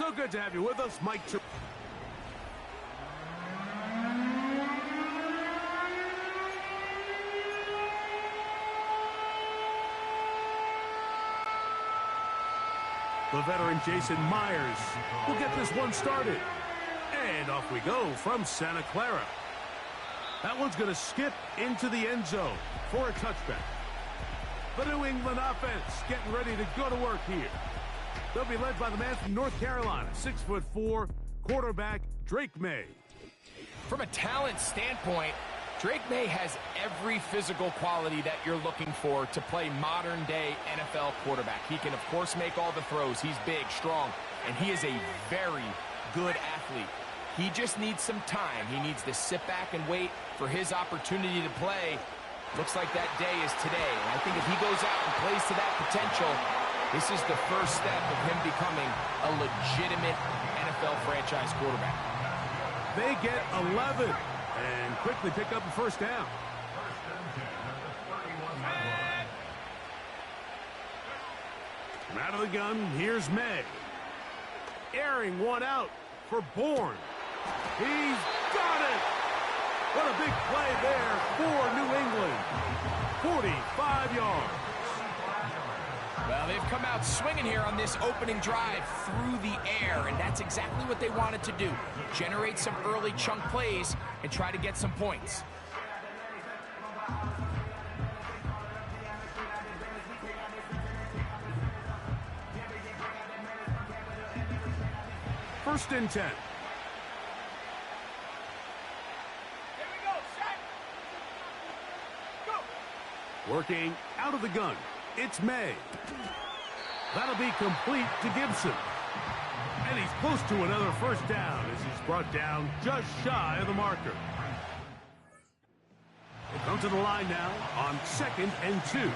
So good to have you with us, Mike. The veteran Jason Myers will get this one started. And off we go from Santa Clara. That one's going to skip into the end zone for a touchback. The New England offense getting ready to go to work here. They'll be led by the man from North Carolina, 6'4", quarterback Drake May. From a talent standpoint, Drake May has every physical quality that you're looking for to play modern-day NFL quarterback. He can, of course, make all the throws. He's big, strong, and he is a very good athlete. He just needs some time. He needs to sit back and wait for his opportunity to play. Looks like that day is today. And I think if he goes out and plays to that potential, this is the first step of him becoming a legitimate NFL franchise quarterback. They get 11 and quickly pick up a first down. From out of the gun, here's May. Airing one out for Bourne. He's got it! What a big play there for New England. 45 yards. Well, they've come out swinging here on this opening drive through the air, and that's exactly what they wanted to do. Generate some early chunk plays and try to get some points. First and 10. Working out of the gun, it's May. That'll be complete to Gibson. And he's close to another first down as he's brought down just shy of the marker. They come to the line now on 2nd and 2.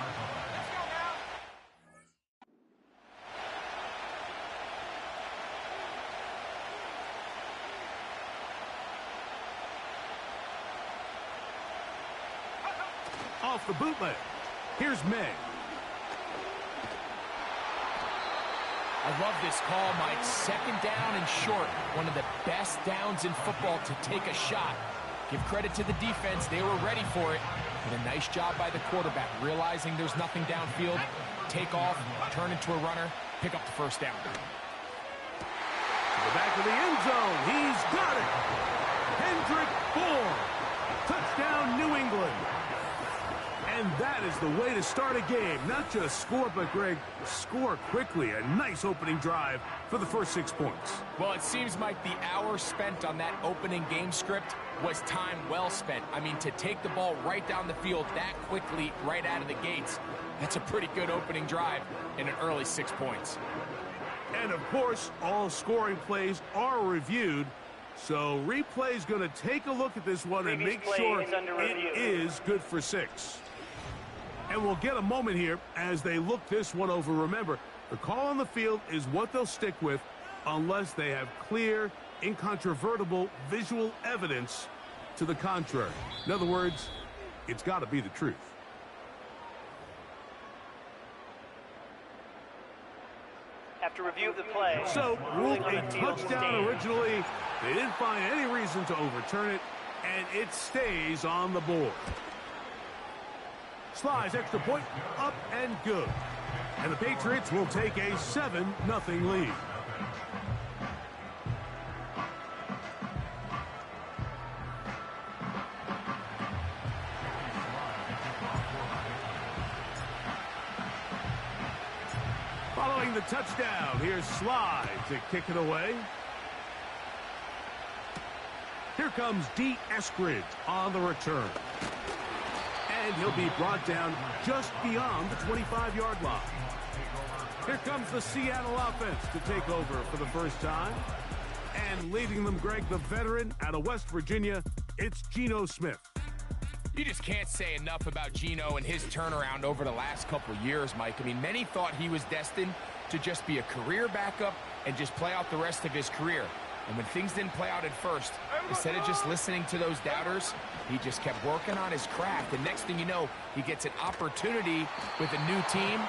Off the bootleg. Here's May. I love this call, Mike. 2nd down and short. One of the best downs in football to take a shot. Give credit to the defense. They were ready for it. And a nice job by the quarterback, realizing there's nothing downfield. Take off, turn into a runner, pick up the first down. To the back of the end zone. He's got it. Hendrick Bourne. Touchdown, New England. And that is the way to start a game. Not just score, but, Greg, score quickly. A nice opening drive for the first 6 points. Well, it seems like the hour spent on that opening game script was time well spent. I mean, to take the ball right down the field that quickly right out of the gates, that's a pretty good opening drive in an early 6 points. And, of course, all scoring plays are reviewed. So replay's going to take a look at this one and make sure it is good for 6. And we'll get a moment here as they look this one over. Remember, the call on the field is what they'll stick with unless they have clear, incontrovertible visual evidence to the contrary. In other words, it's got to be the truth. After review of the play, so ruled a touchdown originally. They didn't find any reason to overturn it, and it stays on the board. Slides extra point, up and good. And the Patriots will take a 7-0 lead. Following the touchdown, here's Slide to kick it away. Here comes D. Eskridge on the return. And he'll be brought down just beyond the 25-yard line. Here comes the Seattle offense to take over for the first time. And leading them, Greg, the veteran out of West Virginia, it's Geno Smith. You just can't say enough about Geno and his turnaround over the last couple years, Mike. I mean, many thought he was destined to just be a career backup and just play out the rest of his career. And when things didn't play out at first, instead of just listening to those doubters, he just kept working on his craft. And next thing you know, he gets an opportunity with a new team,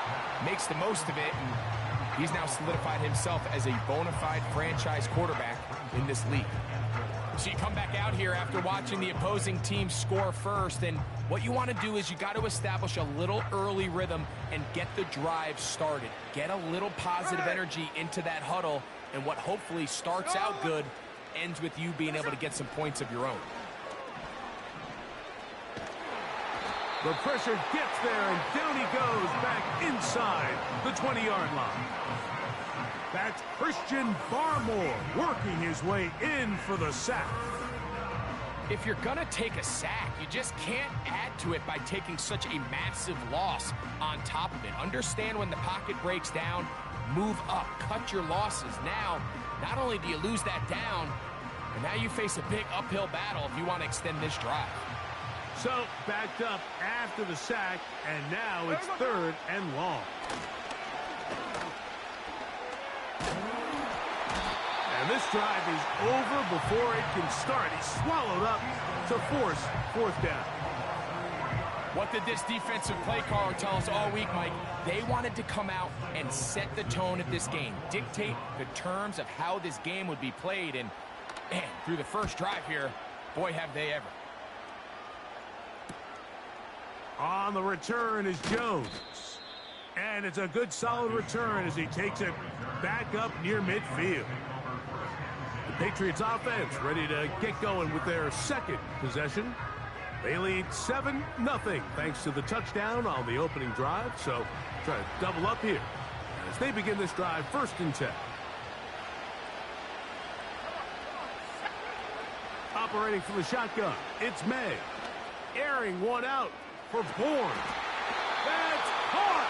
makes the most of it, and He's now solidified himself as a bona fide franchise quarterback in this league. So you come back out here after watching the opposing team score first, and what you want to do is you got to establish a little early rhythm and get the drive started. Get a little positive energy into that huddle, and what hopefully starts out good ends with you being able to get some points of your own. The pressure gets there, and down he goes back inside the 20-yard line. That's Christian Barmore working his way in for the sack. If you're going to take a sack, you just can't add to it by taking such a massive loss on top of it. Understand when the pocket breaks down, move up, cut your losses. Now, not only do you lose that down, but now you face a big uphill battle if you want to extend this drive. So, backed up after the sack, and now it's 3rd and long. And this drive is over before it can start. He's swallowed up to force 4th down. What did this defensive play caller tell us all week, Mike? They wanted to come out and set the tone of this game, dictate the terms of how this game would be played. And, man, through the first drive here, boy, have they ever. On the return is Jones. And it's a good, solid return as he takes it back up near midfield. The Patriots offense ready to get going with their second possession. They lead 7-0 thanks to the touchdown on the opening drive. So try to double up here as they begin this drive 1st and 10. Operating from the shotgun, it's May. Airing one out for Bourne. That's caught!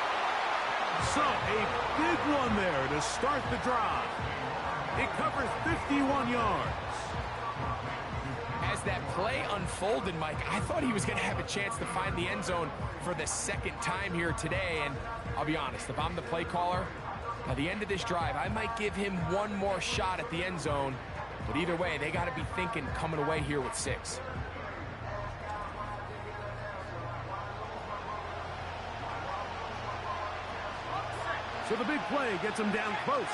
So a big one there to start the drive. It covers 51 yards. As that play unfolded, Mike, I thought he was going to have a chance to find the end zone for the 2nd time here today. And I'll be honest, if I'm the play caller, by the end of this drive, I might give him one more shot at the end zone. But either way, they got to be thinking coming away here with 6. So the big play gets him down close.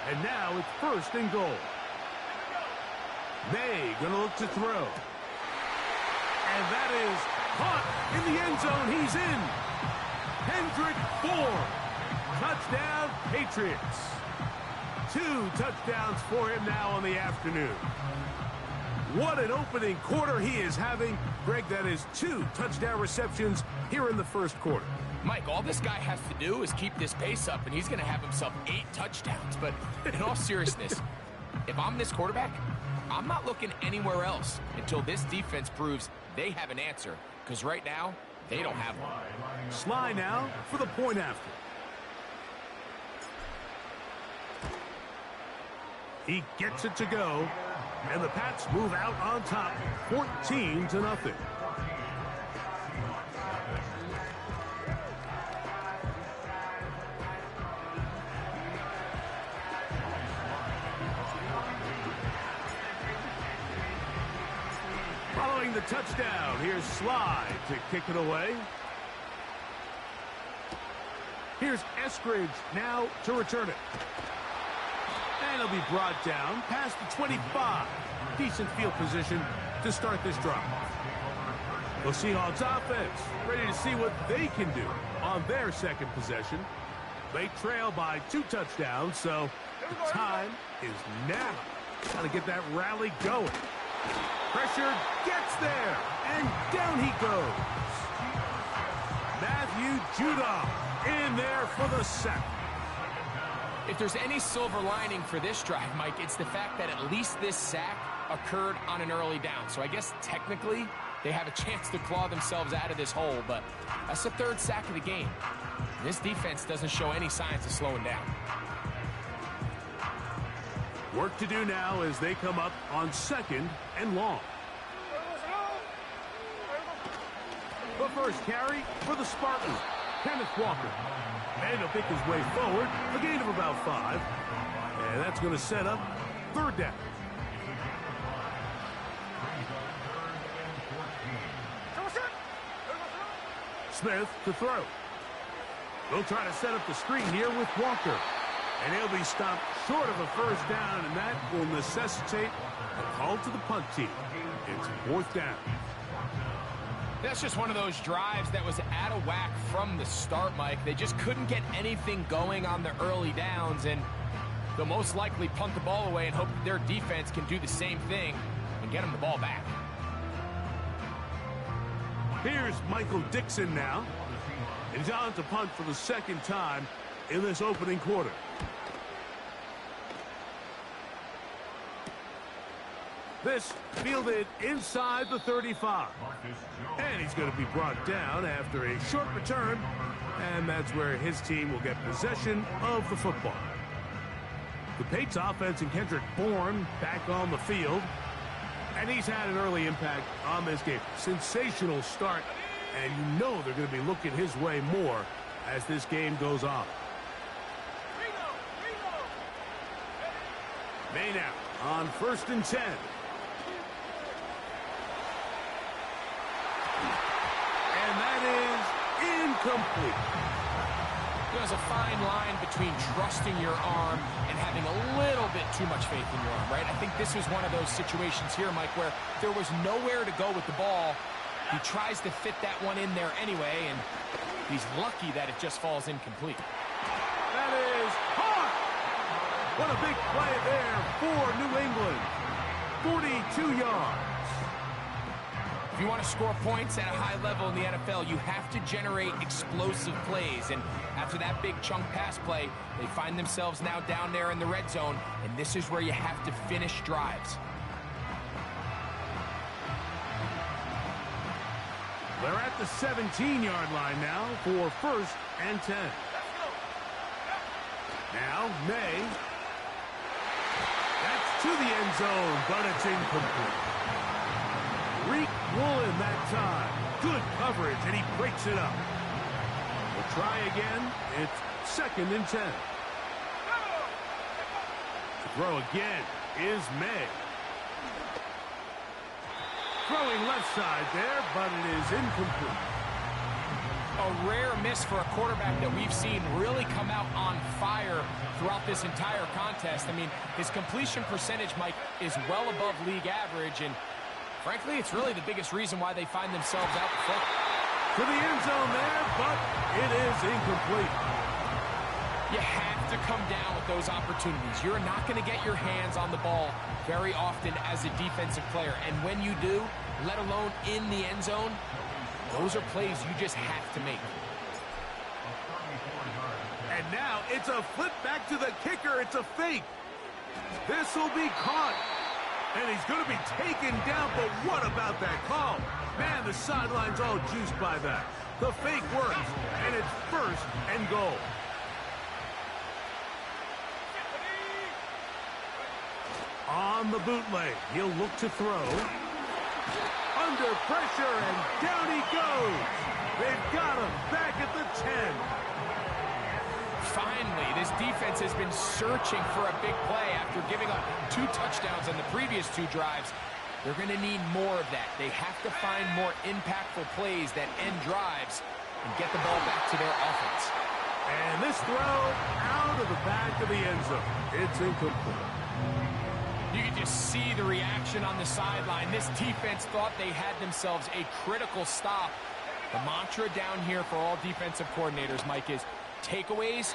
And now it's 1st and goal. May gonna look to throw. And that is caught in the end zone. He's in. Hendrick Bourne. Touchdown, Patriots. 2 touchdowns for him now on the afternoon. What an opening quarter he is having. Greg, that is 2 touchdown receptions here in the 1st quarter. Mike, all this guy has to do is keep this pace up, and he's going to have himself 8 touchdowns. But in all seriousness, if I'm this quarterback, I'm not looking anywhere else until this defense proves they have an answer, because right now, they don't have one. Sly now for the point after. He gets it to go, and the Pats move out on top, 14-0. Following the touchdown, here's Sly to kick it away. Here's Eskridge now to return it. And it'll be brought down past the 25. Decent field position to start this drive. The Seahawks offense ready to see what they can do on their 2nd possession. They trail by 2 touchdowns, so the time is now. Got to get that rally going. Pressure gets there, and down he goes. Matthew Judon in there for the sack. If there's any silver lining for this drive, Mike, it's the fact that at least this sack occurred on an early down. So I guess technically they have a chance to claw themselves out of this hole, but that's the 3rd sack of the game. This defense doesn't show any signs of slowing down. Work to do now as they come up on 2nd and long. The first carry for the Spartans, Kenneth Walker. And he'll pick his way forward, a gain of about 5. And that's going to set up 3rd down. Smith to throw. They'll try to set up the screen here with Walker. And he'll be stopped short of a first down, and that will necessitate a call to the punt team. It's 4th down. That's just one of those drives that was out of whack from the start, Mike. They just couldn't get anything going on the early downs, and they'll most likely punt the ball away and hope that their defense can do the same thing and get them the ball back. Here's Michael Dixon now. He's on to punt for the 2nd time in this opening quarter. This fielded inside the 35. And he's going to be brought down after a short return. And that's where his team will get possession of the football. The Patriots offense and Kendrick Bourne back on the field. And he's had an early impact on this game. Sensational start. And you know they're going to be looking his way more as this game goes on. May now on 1st and 10. And that is incomplete. There's a fine line between trusting your arm and having a little bit too much faith in your arm, right? I think this was one of those situations here, Mike, where there was nowhere to go with the ball. He tries to fit that one in there anyway, and he's lucky that it just falls incomplete. That is hard. What a big play there for New England. 42 yards. If you want to score points at a high level in the NFL, you have to generate explosive plays. And after that big chunk pass play, they find themselves now down there in the red zone, and this is where you have to finish drives. They're at the 17-yard line now for 1st and 10. Now, May. That's to the end zone, but it's incomplete. Reek Woolen that time. Good coverage, and he breaks it up. We'll try again. It's 2nd and 10. The throw again is May. Throwing left side there, but it is incomplete. A rare miss for a quarterback that we've seen really come out on fire throughout this entire contest. I mean, his completion percentage, Mike, is well above league average, and frankly, it's really the biggest reason why they find themselves out front. To the end zone there, but it is incomplete. You have to come down with those opportunities. You're not going to get your hands on the ball very often as a defensive player. And when you do, let alone in the end zone, those are plays you just have to make. And now it's a flip back to the kicker. It's a fake. This will be caught. And he's going to be taken down, but what about that call? Man, the sideline's all juiced by that. The fake works, and it's 1st and goal. On the bootleg, he'll look to throw. Under pressure, and down he goes. They've got him back at the 10. Finally, this defense has been searching for a big play after giving up 2 touchdowns on the previous 2 drives. They're going to need more of that. They have to find more impactful plays that end drives and get the ball back to their offense. And this throw out of the back of the end zone. It's incomplete. You can just see the reaction on the sideline. This defense thought they had themselves a critical stop. The mantra down here for all defensive coordinators, Mike, is takeaways,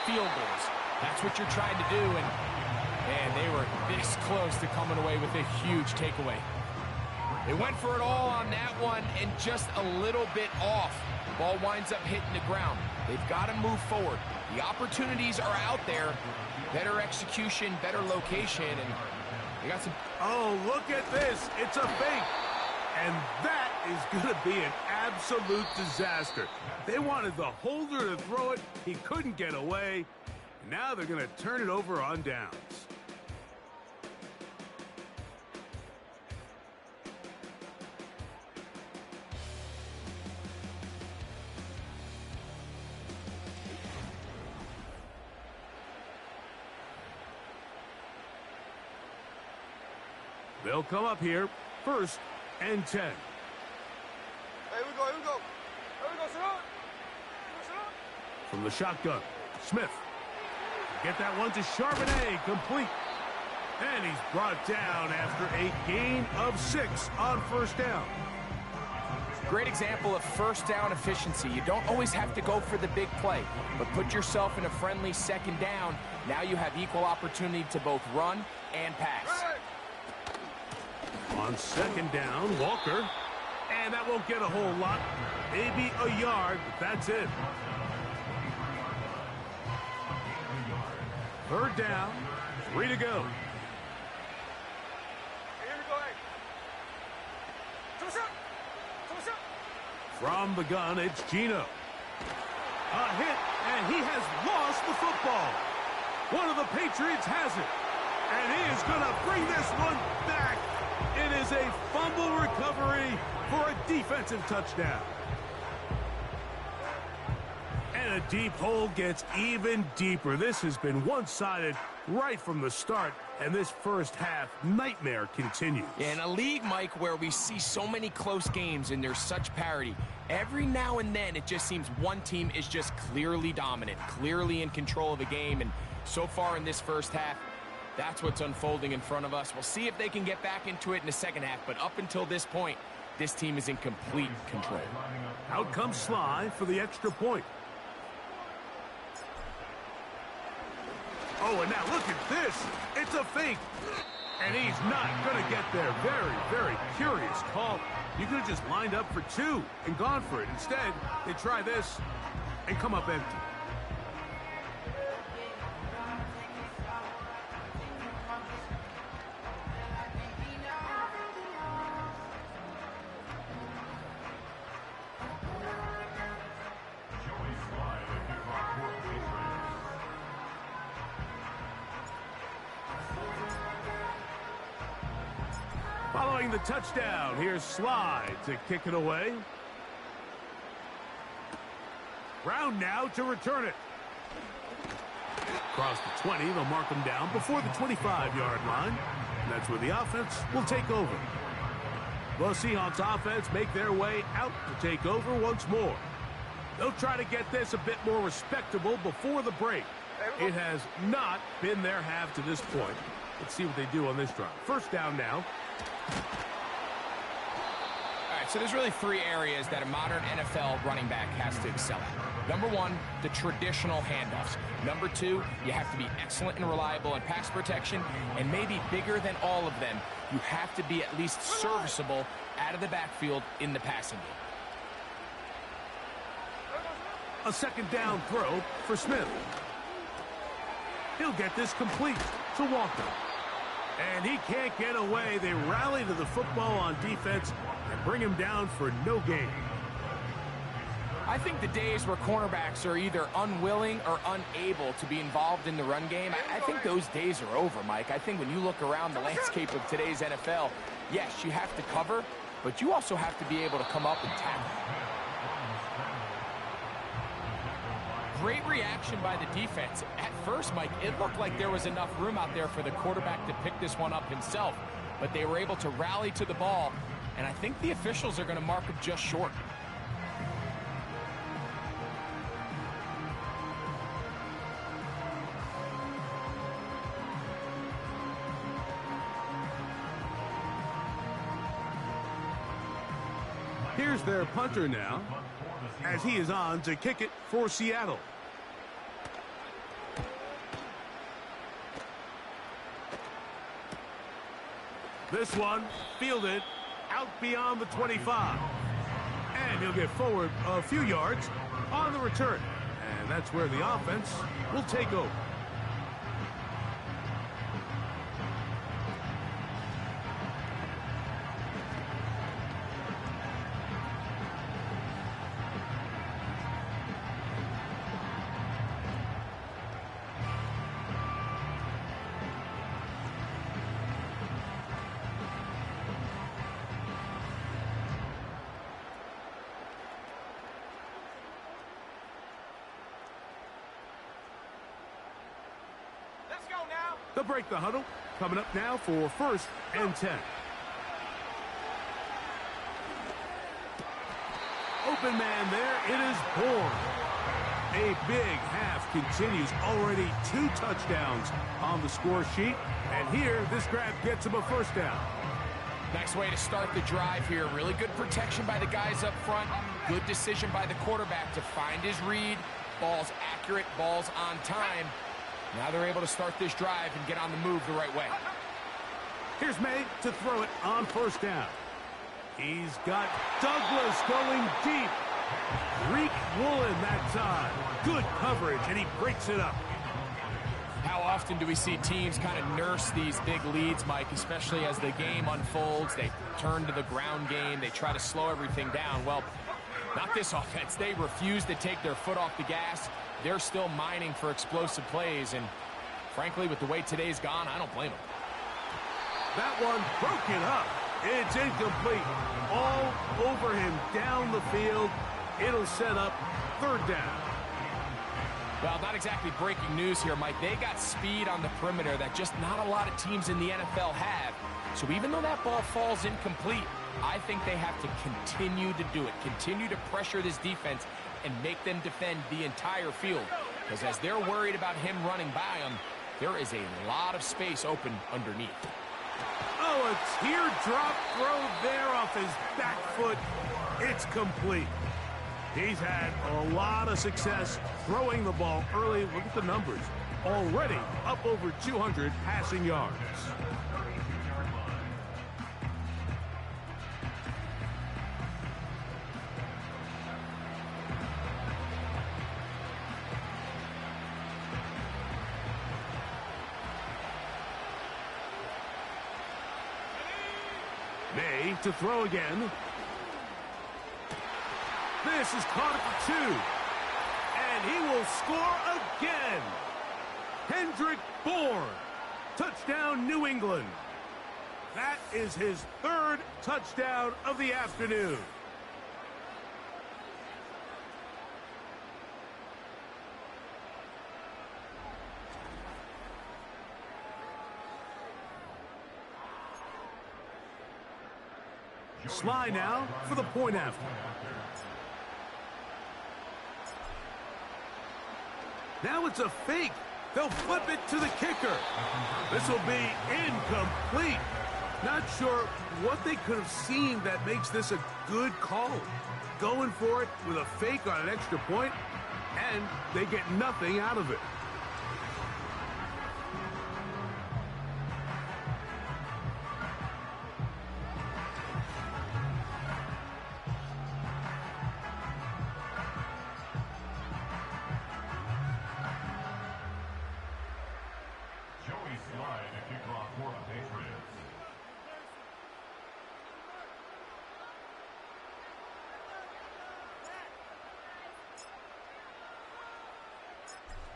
field goals. That's what you're trying to do, and man, they were this close to coming away with a huge takeaway. They went for it all on that one and just a little bit off. Ball winds up hitting the ground. They've got to move forward. The opportunities are out there. Better execution, better location, and they got some... Oh, look at this. It's a fake. And that is going to be an absolute disaster. They wanted the holder to throw it. He couldn't get away. Now they're going to turn it over on downs. They'll come up here, 1st and 10. Here we go, here we go. Here we go, sit up. From the shotgun, Smith. Get that one to Charbonnet, complete. And he's brought down after a gain of 6 on first down. Great example of first down efficiency. You don't always have to go for the big play, but put yourself in a friendly second down. Now you have equal opportunity to both run and pass. On second down, Walker. And that won't get a whole lot. Maybe a yard, but that's it. Third down, 3 to go. From the gun, it's Gino. A hit, and he has lost the football. One of the Patriots has it. And he is going to bring this one back. It is a fumble recovery for a defensive touchdown. And a deep hole gets even deeper. This has been one-sided right from the start, and this first half nightmare continues. In a league, Mike, where we see so many close games and there's such parity, every now and then it just seems one team is just clearly dominant, clearly in control of the game, and so far in this first half, that's what's unfolding in front of us. We'll see if they can get back into it in the second half, but up until this point, this team is in complete control. Out comes Sly for the extra point. Oh, and now look at this. It's a fake. And he's not going to get there. Very, very curious call. You could have just lined up for 2 and gone for it. Instead, they try this and come up empty. Following the touchdown, here's Sly to kick it away. Brown now to return it. Across the 20, they'll mark him down before the 25-yard line. And that's where the offense will take over. The Seahawks offense make their way out to take over once more. They'll try to get this a bit more respectable before the break. It has not been their half to this point. Let's see what they do on this drive. First down now. All right, so there's really 3 areas that a modern NFL running back has to excel at. Number 1, the traditional handoffs. Number 2, you have to be excellent and reliable in pass protection. And maybe bigger than all of them, you have to be at least serviceable out of the backfield in the passing game. A second down throw for Smith. He'll get this complete to Walker. And he can't get away. They rally to the football on defense and bring him down for no gain. I think the days where cornerbacks are either unwilling or unable to be involved in the run game, I think those days are over, Mike. I think when you look around the landscape of today's NFL, yes, you have to cover, but you also have to be able to come up and tackle. Great reaction by the defense. At first, Mike, it looked like there was enough room out there for the quarterback to pick this one up himself, but they were able to rally to the ball, and I think the officials are going to mark him just short. Here's their punter now, as he is on to kick it for Seattle. This one fielded out beyond the 25. And he'll get forward a few yards on the return. And that's where the offense will take over. They'll break the huddle. Coming up now for 1st and 10. Open man there. It is Bourne. A big half continues. Already 2 touchdowns on the score sheet. And here, this grab gets him a first down. Nice way to start the drive here. Really good protection by the guys up front. Good decision by the quarterback to find his read. Ball's accurate, ball's on time. Now they're able to start this drive and get on the move the right way. Here's May to throw it on first down. He's got Douglas going deep. Reek Woolen that time. Good coverage, and he breaks it up. How often do we see teams kind of nurse these big leads, Mike, especially as the game unfolds? They turn to the ground game. They try to slow everything down. Well, not this offense. They refuse to take their foot off the gas. They're still mining for explosive plays, and frankly, with the way today's gone, I don't blame them. That one broken up. It's incomplete. All over him down the field. It'll set up third down. Well, not exactly breaking news here, Mike. They got speed on the perimeter that just not a lot of teams in the NFL have. So even though that ball falls incomplete, I think they have to continue to do it. Continue to pressure this defense and make them defend the entire field. Because as they're worried about him running by them, there is a lot of space open underneath. Oh, a teardrop throw there off his back foot. It's complete. He's had a lot of success throwing the ball early. Look at the numbers. Already up over 200 passing yards. May to throw again. This is caught for 2. And he will score again. Kendrick Bourne. Touchdown, New England. That is his 3rd touchdown of the afternoon. Sly now for the point after. Now it's a fake. They'll flip it to the kicker. This will be incomplete. Not sure what they could have seen that makes this a good call. Going for it with a fake on an extra point, and they get nothing out of it.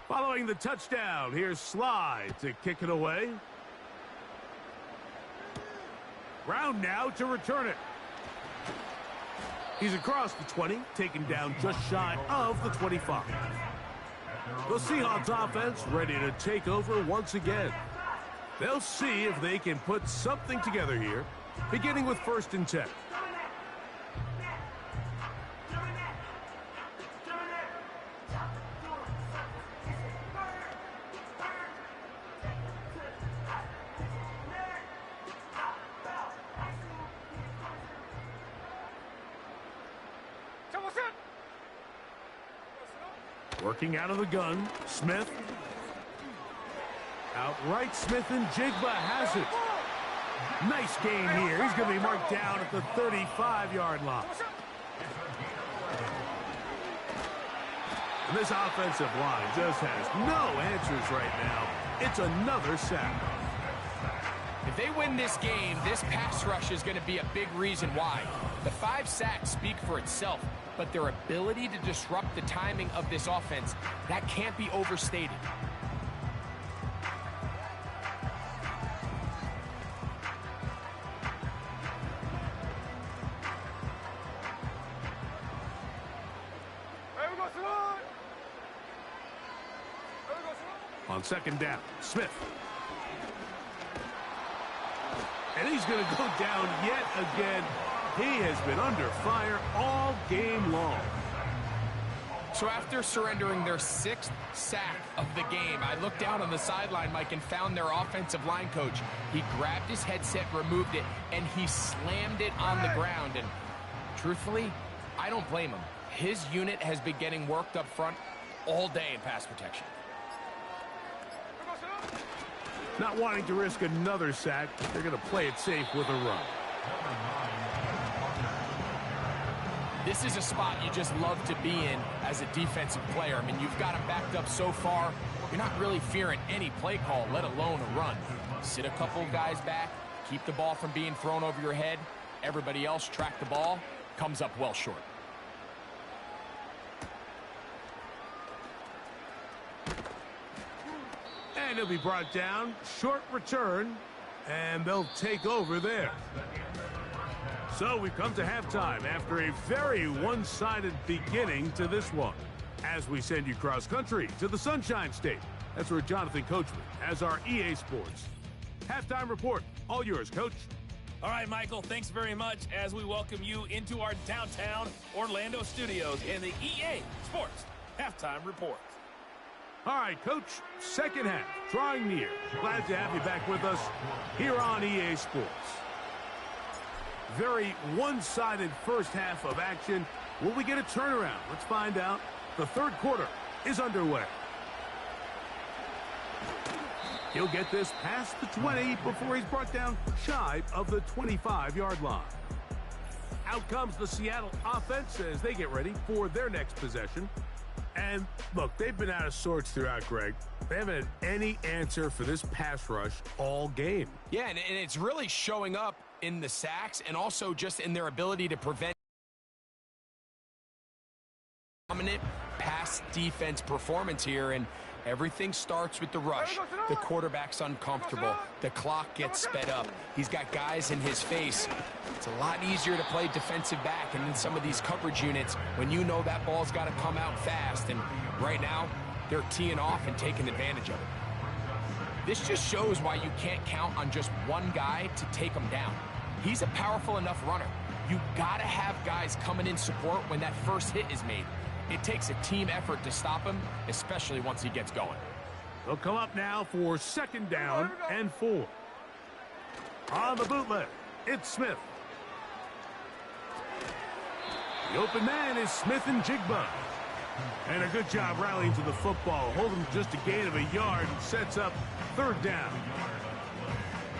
Following the touchdown, here's Sly to kick it away. Brown now to return it. He's across the 20, taken down just shy of the 25. The Seahawks offense ready to take over once again. They'll see if they can put something together here, beginning with 1st and 10. Working out of the gun, Smith. Outright Smith and Jigba has it. Nice game here. He's going to be marked down at the 35-yard line. And this offensive line just has no answers right now. It's another sack. If they win this game, this pass rush is going to be a big reason why. The 5 sacks speak for itself, but their ability to disrupt the timing of this offense, that can't be overstated. On 2nd down, Smith. And he's going to go down yet again. He has been under fire all game long. So after surrendering their 6th sack of the game, I looked down on the sideline, Mike, and found their offensive line coach. He grabbed his headset, removed it, and he slammed it on the ground. And truthfully, I don't blame him. His unit has been getting worked up front all day in pass protection. Not wanting to risk another sack, they're going to play it safe with a run. This is a spot you just love to be in as a defensive player. I mean, you've got him backed up so far, you're not really fearing any play call, let alone a run. Sit a couple of guys back, keep the ball from being thrown over your head. Everybody else track the ball, comes up well short. And he'll be brought down. Short return. And they'll take over there. So we've come to halftime after a very one-sided beginning to this one. As we send you cross-country to the Sunshine State. That's where Jonathan Coachman has our EA Sports halftime report. All yours, Coach. All right, Michael, thanks very much as we welcome you into our downtown Orlando studios in the EA Sports halftime report. All right, Coach, second half, drawing near. Glad to have you back with us here on EA Sports. Very one-sided first half of action. Will we get a turnaround? Let's find out. The third quarter is underway. He'll get this past the 20 before he's brought down shy of the 25-yard line. Out comes the Seattle offense as they get ready for their next possession. And, look, they've been out of sorts throughout, Greg. They haven't had any answer for this pass rush all game. Yeah, and it's really showing up in the sacks and also just in their ability to prevent dominant pass defense performance here. And everything starts with the rush. The quarterback's uncomfortable. The clock gets sped up. He's got guys in his face. It's a lot easier to play defensive back and in some of these coverage units when you know that ball's got to come out fast. And right now, they're teeing off and taking advantage of it. This just shows why you can't count on just one guy to take him down. He's a powerful enough runner. You got to have guys coming in support when that first hit is made. It takes a team effort to stop him, especially once he gets going. They'll come up now for second down and 4. On the bootleg, it's Smith. The open man is Smith and Jigba. And a good job rallying to the football. Holding just a gain of a yard and sets up third down.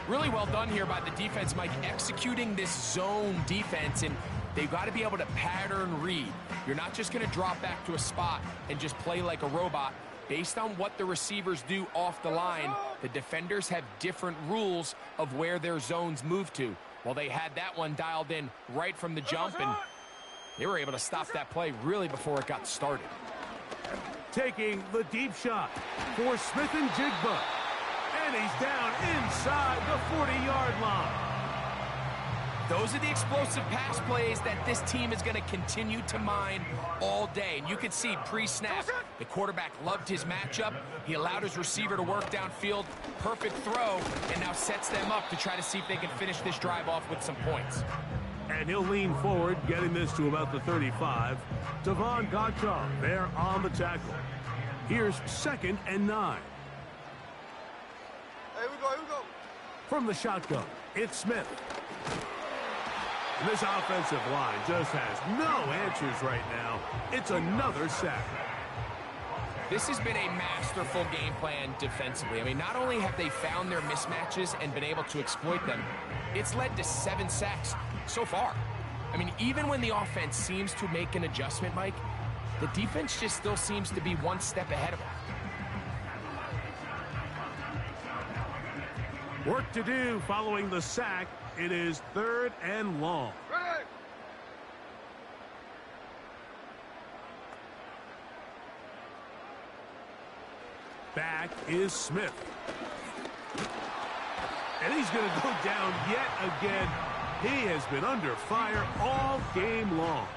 Really well done here by the defense, Mike, executing this zone defense, and they've got to be able to pattern read. You're not just going to drop back to a spot and just play like a robot. Based on what the receivers do off the line, the defenders have different rules of where their zones move to. Well, they had that one dialed in right from the jump, and they were able to stop that play really before it got started. Taking the deep shot for Smith and Jigba. And he's down inside the 40-yard line. Those are the explosive pass plays that this team is going to continue to mine all day. And you can see pre-snap, the quarterback loved his matchup. He allowed his receiver to work downfield. Perfect throw, and now sets them up to try to see if they can finish this drive off with some points. And he'll lean forward, getting this to about the 35. Devon Gottschalk there on the tackle. Here's second and 9. Here we go, here we go. From the shotgun, it's Smith. And this offensive line just has no answers right now. It's another sack. This has been a masterful game plan defensively. I mean, not only have they found their mismatches and been able to exploit them, it's led to 7 sacks so far. I mean, even when the offense seems to make an adjustment, Mike, the defense just still seems to be one step ahead of them. Work to do following the sack. It is third and long. Ready. Back is Smith. And he's going to go down yet again. He has been under fire all game long.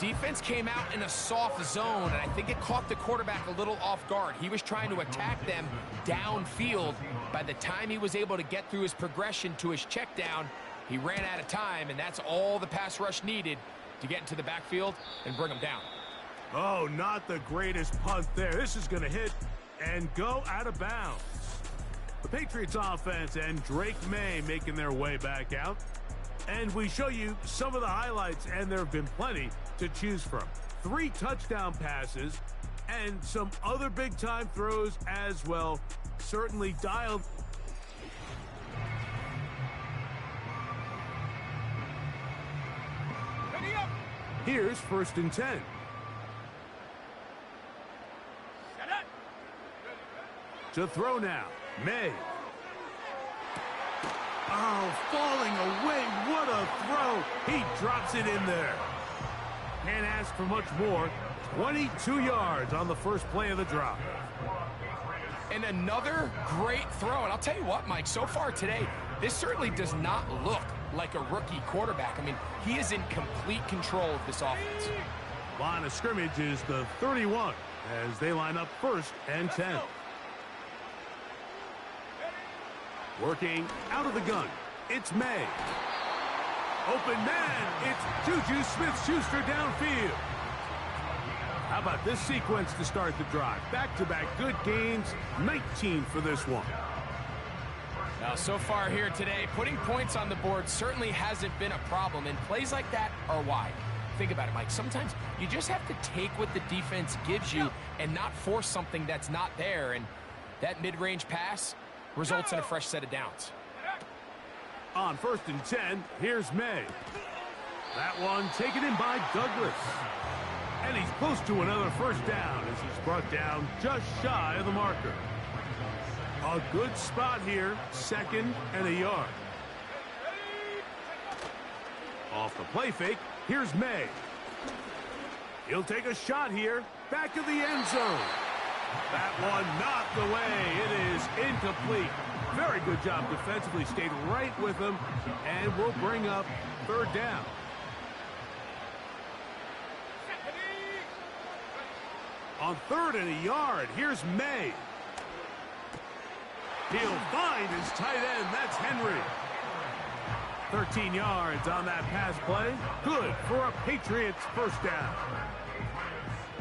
Defense came out in a soft zone, and I think it caught the quarterback a little off guard. He was trying to attack them downfield. By the time he was able to get through his progression to his check down, he ran out of time, and that's all the pass rush needed to get into the backfield and bring him down. Oh, not the greatest punt there. This is going to hit and go out of bounds. The Patriots offense and Drake May making their way back out. And we show you some of the highlights, and there have been plenty to choose from. 3 touchdown passes and some other big-time throws as well. Certainly dialed. Here's 1st and 10. To throw now, May. Oh, falling away. What a throw. He drops it in there. Can't ask for much more. 22 yards on the first play of the drop. And another great throw. And I'll tell you what, Mike, so far today, this certainly does not look like a rookie quarterback. I mean, he is in complete control of this offense. Line of scrimmage is the 31 as they line up 1st and 10. Working out of the gun, it's May. Open man, it's Juju Smith-Schuster downfield. How about this sequence to start the drive? Back-to-back good gains, 19 for this one. Now, so far here today, putting points on the board certainly hasn't been a problem, and plays like that are why. Think about it, Mike. Sometimes you just have to take what the defense gives you and not force something that's not there, and that mid-range pass results in a fresh set of downs. On 1st and 10, here's May. That one taken in by Douglas. And he's close to another first down as he's brought down just shy of the marker. A good spot here, 2nd and a yard. Off the play fake, here's May. He'll take a shot here, back of the end zone. That one knocked away. It is incomplete. Very good job defensively. Stayed right with him. And we'll bring up 3rd down. On 3rd and a yard, here's May. He'll find his tight end. That's Henry. 13 yards on that pass play. Good for a Patriots first down.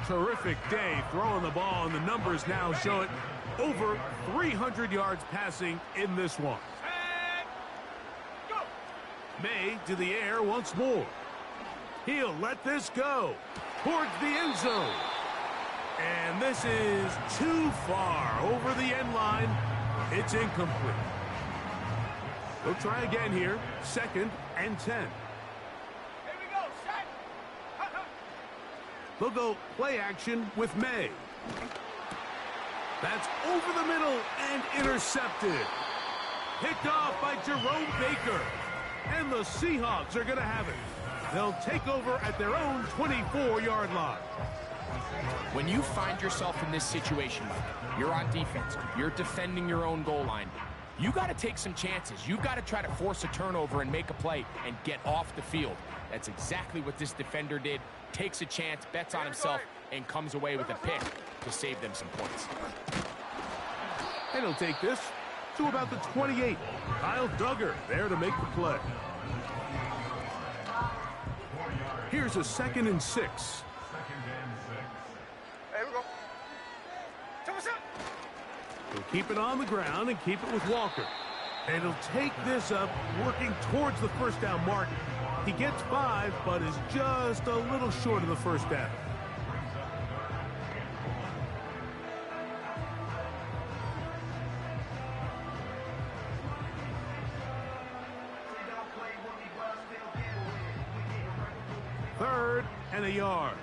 Terrific day throwing the ball, and the numbers now show it. Over 300 yards passing in this one. May to the air once more. He'll let this go towards the end zone. And this is too far over the end line. It's incomplete. They'll try again here. 2nd and 10. They'll go play action with May. That's over the middle and intercepted. Picked off by Jerome Baker. And the Seahawks are going to have it. They'll take over at their own 24-yard line. When you find yourself in this situation, Mike, you're on defense, you're defending your own goal line, you got to take some chances. You've got to try to force a turnover and make a play and get off the field. That's exactly what this defender did. Takes a chance, bets on himself, and comes away with a pick to save them some points. And he'll take this to about the 28. Kyle Duggar there to make the play. Here's a 2nd and 6. Hey, we go. He'll keep it on the ground and keep it with Walker. And he'll take this up, working towards the first down mark. He gets 5, but is just a little short of the first down. Third and a yard.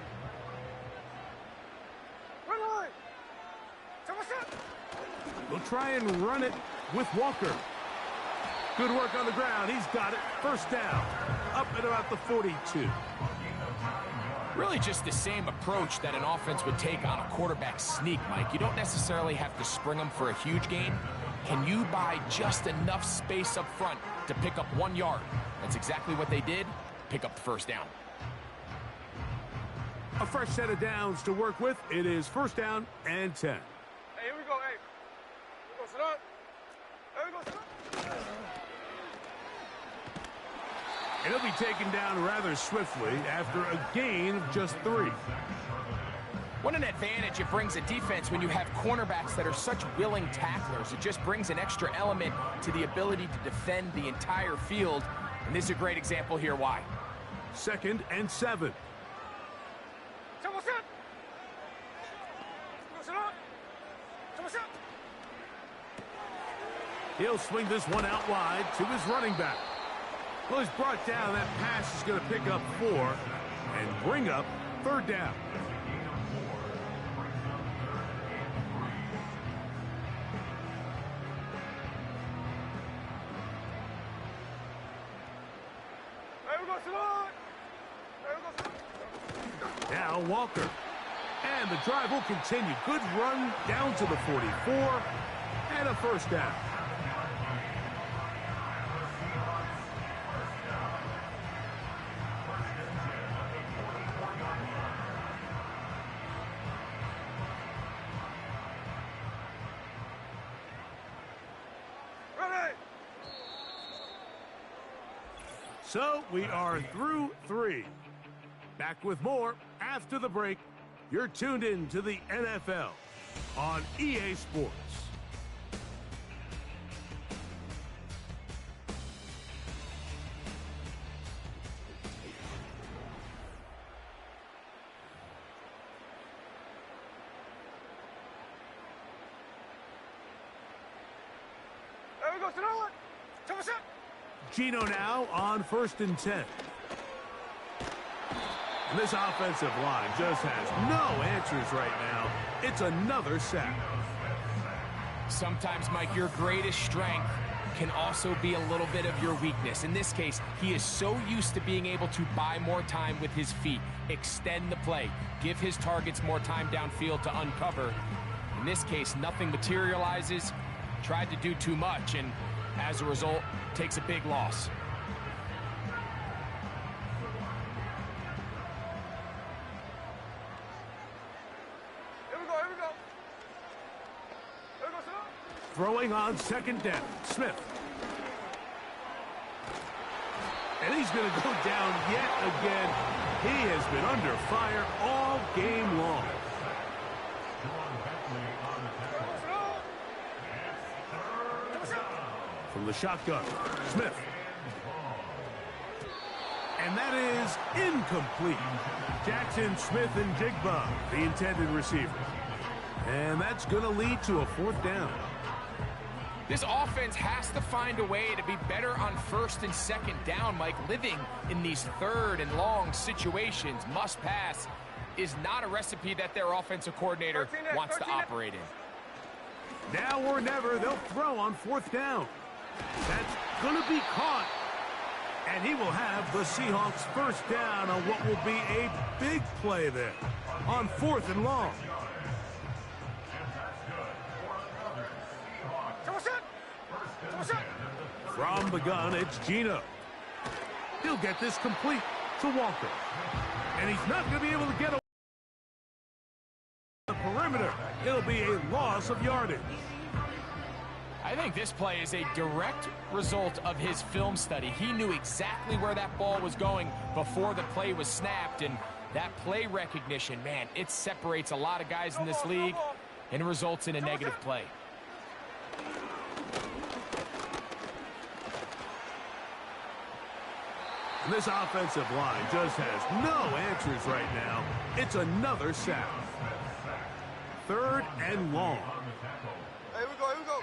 We'll try and run it with Walker. Good work on the ground. He's got it. First down. Up at about the 42. Really just the same approach that an offense would take on a quarterback sneak, Mike. You don't necessarily have to spring them for a huge gain. Can you buy just enough space up front to pick up 1 yard? That's exactly what they did. Pick up the first down. A fresh set of downs to work with. It is 1st down and 10. Hey, here we go. Hey. Here we go, sit up. Here we go, sit up. And he'll be taken down rather swiftly after a gain of just 3. What an advantage it brings a defense when you have cornerbacks that are such willing tacklers. It just brings an extra element to the ability to defend the entire field. And this is a great example here why. 2nd and 7. He'll swing this one out wide to his running back. Well, he's brought down. That pass is going to pick up 4 and bring up 3rd down. Now Walker. And the drive will continue. Good run down to the 44 and a 1st down. So we are through 3. Back with more after the break. You're tuned in to the NFL on EA Sports. There we go, Gino now on 1st and 10. And this offensive line just has no answers right now. It's another sack. Sometimes, Mike, your greatest strength can also be a little bit of your weakness. In this case, he is so used to being able to buy more time with his feet, extend the play, give his targets more time downfield to uncover. In this case, nothing materializes, tried to do too much, and as a result, takes a big loss. Throwing on 2nd down, Smith. And he's going to go down yet again. He has been under fire all game long. From the shotgun, Smith. And that is incomplete. Jackson, Smith, and Jigba, the intended receiver. And that's going to lead to a 4th down. This offense has to find a way to be better on 1st and 2nd down, Mike. Living in these 3rd and long situations, must pass, is not a recipe that their offensive coordinator wants to operate in. Now or never, they'll throw on 4th down. That's going to be caught. And he will have the Seahawks 1st down on what will be a big play there on 4th and long. From the gun, it's Gino. He'll get this complete to Walker. And he's not going to be able to get away the perimeter. It'll be a loss of yardage. I think this play is a direct result of his film study. He knew exactly where that ball was going before the play was snapped, and that play recognition, man, it separates a lot of guys in this league and results in a negative play. And this offensive line just has no answers right now. It's another sack. 3rd and long. Here we go, here we go.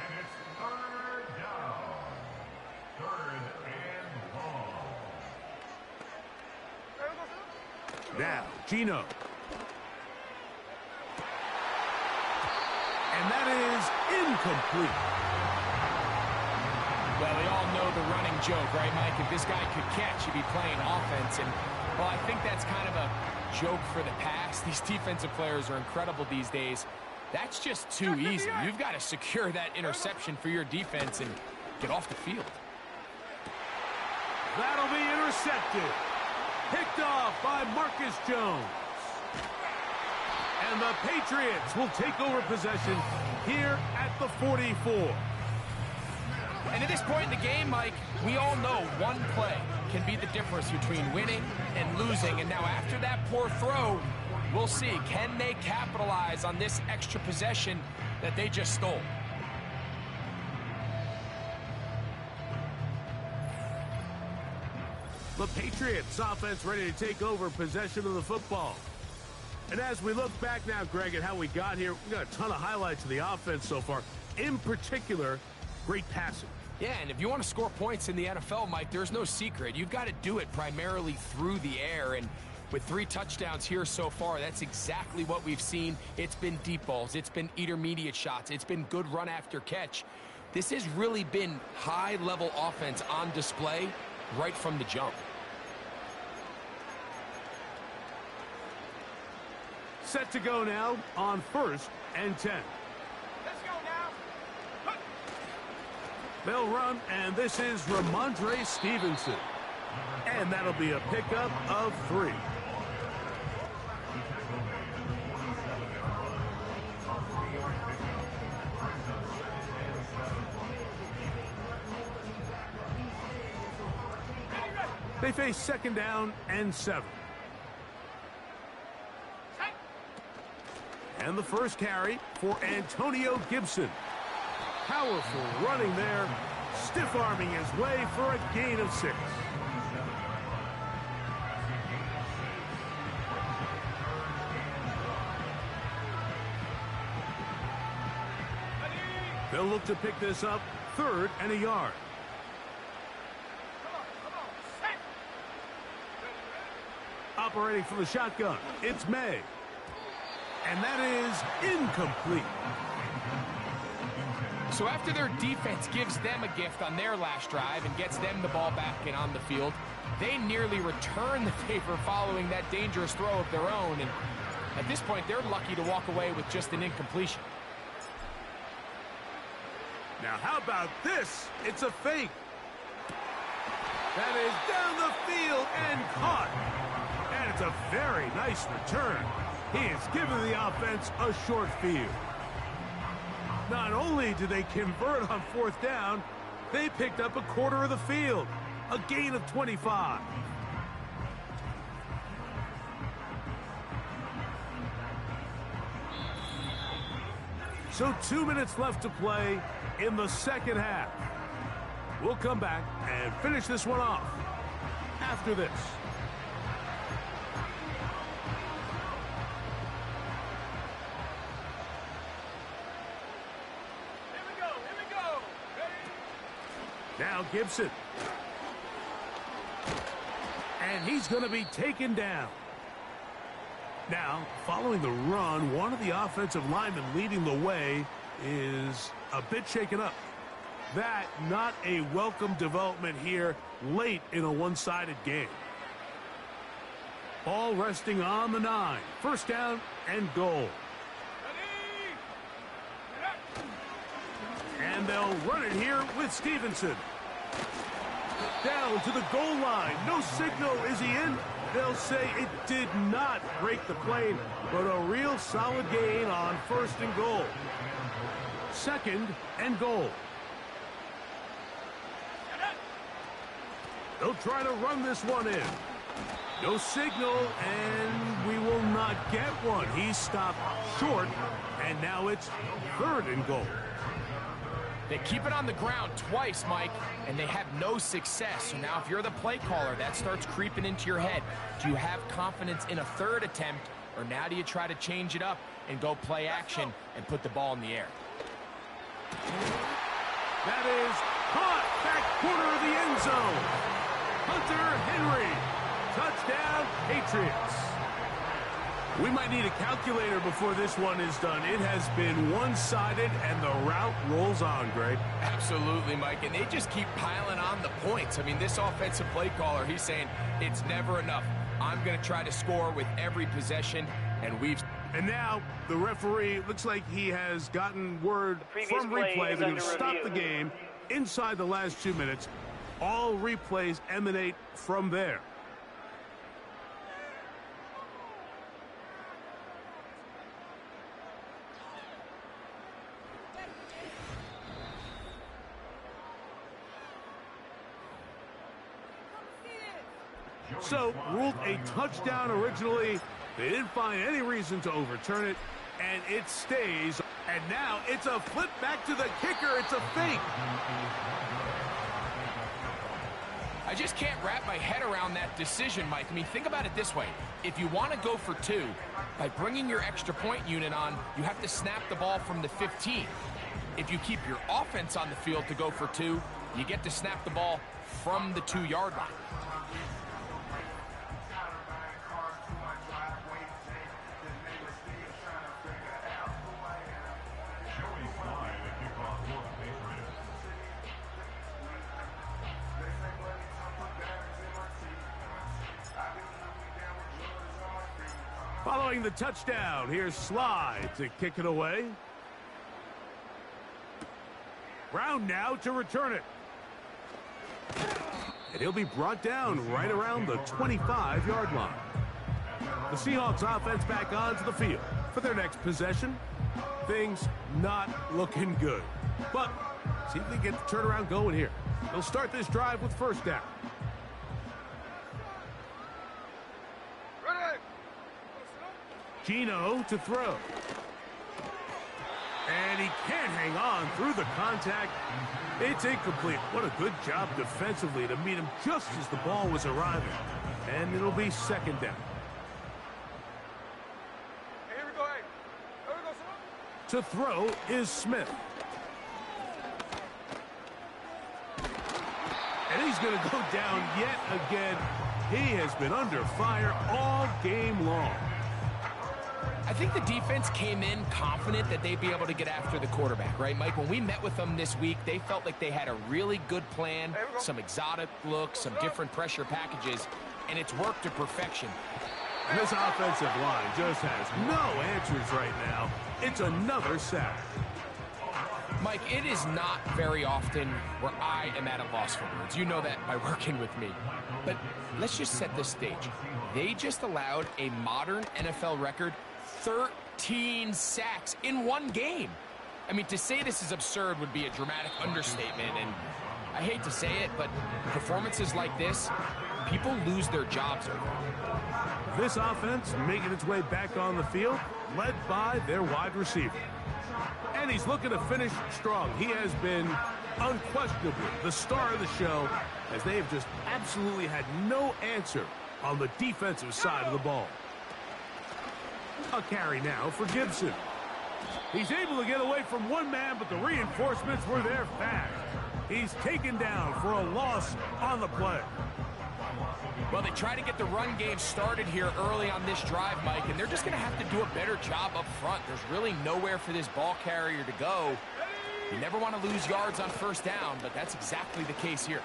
Now, Gino. And that is incomplete. Well, we all know the running joke, right, Mike? If this guy could catch, he'd be playing offense. And, well, I think that's kind of a joke for the past. These defensive players are incredible these days. That's just too easy. You've got to secure that interception for your defense and get off the field. That'll be intercepted. Picked off by Marcus Jones. And the Patriots will take over possession here at the 44. And at this point in the game, Mike, we all know one play can be the difference between winning and losing. And now after that poor throw, We'll see. Can they capitalize on this extra possession that they just stole? The Patriots offense ready to take over possession of the football. And as we look back now, Greg, at how we got here, we got a ton of highlights of the offense so far. In particular, great passing. Yeah, and if you want to score points in the NFL, Mike, there's no secret. You've got to do it primarily through the air, and with 3 touchdowns here so far, that's exactly what we've seen. It's been deep balls. It's been intermediate shots. It's been good run after catch. This has really been high-level offense on display right from the jump. Set to go now on 1st and 10. Let's go now. They'll run, and this is Ramondre Stevenson. And that'll be a pickup of 3. They face 2nd down and 7. And the first carry for Antonio Gibson. Powerful running there, stiff-arming his way for a gain of 6. They'll look to pick this up 3rd and a yard. Operating from the shotgun, it's May. And that is incomplete. So after their defense gives them a gift on their last drive and gets them the ball back and on the field, they nearly return the favor following that dangerous throw of their own. And at this point, they're lucky to walk away with just an incompletion. Now, how about this? It's a fake. That is down the field and caught. And it's a very nice return. He has given the offense a short field. Not only did they convert on 4th down, they picked up a quarter of the field. A gain of 25. So 2 minutes left to play in the 2nd half. We'll come back and finish this one off after this. Now Gibson. And he's going to be taken down. Now, following the run, one of the offensive linemen leading the way is a bit shaken up. That not a welcome development here late in a one-sided game. Ball resting on the 9. 1st down and goal. And they'll run it here with Stevenson. Down to the goal line. No signal. Is he in? They'll say it did not break the plane, but a real solid gain on 1st and goal. 2nd and goal. They'll try to run this one in. No signal, and we will not get one. He stopped short, and now it's 3rd and goal. They keep it on the ground twice, Mike, and they have no success. So now if you're the play caller, that starts creeping into your head. Do you have confidence in a 3rd attempt, or now do you try to change it up and go play action and put the ball in the air? That is caught back corner of the end zone. Hunter Henry. Touchdown, Patriots. We might need a calculator before this one is done. It has been one-sided, and the route rolls on, Greg. Absolutely, Mike, and they just keep piling on the points. I mean, this offensive play caller, he's saying it's never enough. I'm going to try to score with every possession, and we've... And now the referee looks like he has gotten word from replay. They're going to stop the game inside the last 2 minutes. All replays emanate from there. So, ruled a touchdown originally, They didn't find any reason to overturn it, and it stays. And now it's a flip back to the kicker. It's a fake. I just can't wrap my head around that decision, Mike. I mean, think about it this way. If you want to go for 2, by bringing your extra point unit on, you have to snap the ball from the 15. If you keep your offense on the field to go for 2, you get to snap the ball from the 2-yard line. Following the touchdown, here's Slide to kick it away. Brown now to return it. And he'll be brought down right around the 25-yard line. The Seahawks offense back onto the field for their next possession. Things not looking good. But see if they get the turnaround going here. They'll start this drive with first down. Gino to throw. And he can't hang on through the contact. It's incomplete. What a good job defensively to meet him just as the ball was arriving. And it'll be second down. Hey, here we go, hey. Here we go, To throw is Smith. And he's going to go down yet again. He has been under fire all game long. I think the defense came in confident that they'd be able to get after the quarterback, right, Mike? When we met with them this week, they felt like they had a really good plan, some exotic looks, some different pressure packages, and it's worked to perfection. This offensive line just has no answers right now. It's another sack. Mike, it is not very often where I am at a loss for words. You know that by working with me. But let's just set the stage. They just allowed a modern NFL record 13 sacks in one game. I mean, to say this is absurd would be a dramatic understatement, and I hate to say it, but performances like this, people lose their jobs over. This offense making its way back on the field, led by their wide receiver. And he's looking to finish strong. He has been unquestionably the star of the show, as they have just absolutely had no answer on the defensive side of the ball. A carry now for Gibson. He's able to get away from one man, but the reinforcements were there fast. He's taken down for a loss on the play. Well, they try to get the run game started here early on this drive, Mike, and they're just going to have to do a better job up front. There's really nowhere for this ball carrier to go. You never want to lose yards on first down, but that's exactly the case here.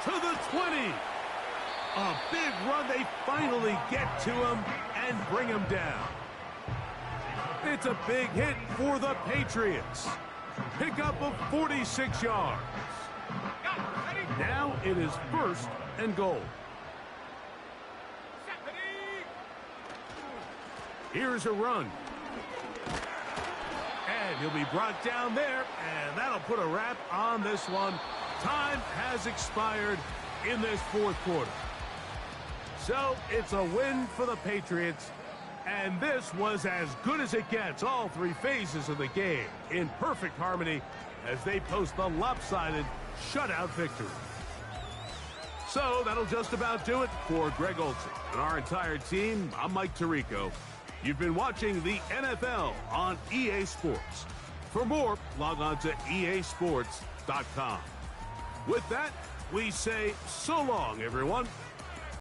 To the 20. A big run. They finally get to him and bring him down. It's a big hit for the Patriots. Pickup of 46 yards. Now it is first and goal. Here's a run. And he'll be brought down there, and that'll put a wrap on this one. Time has expired in this fourth quarter. So it's a win for the Patriots, and this was as good as it gets. All three phases of the game in perfect harmony as they post the lopsided shutout victory. So that'll just about do it for Greg Olsen and our entire team. I'm Mike Tirico. You've been watching the NFL on EA Sports. For more, log on to easports.com. With that, we say so long, everyone.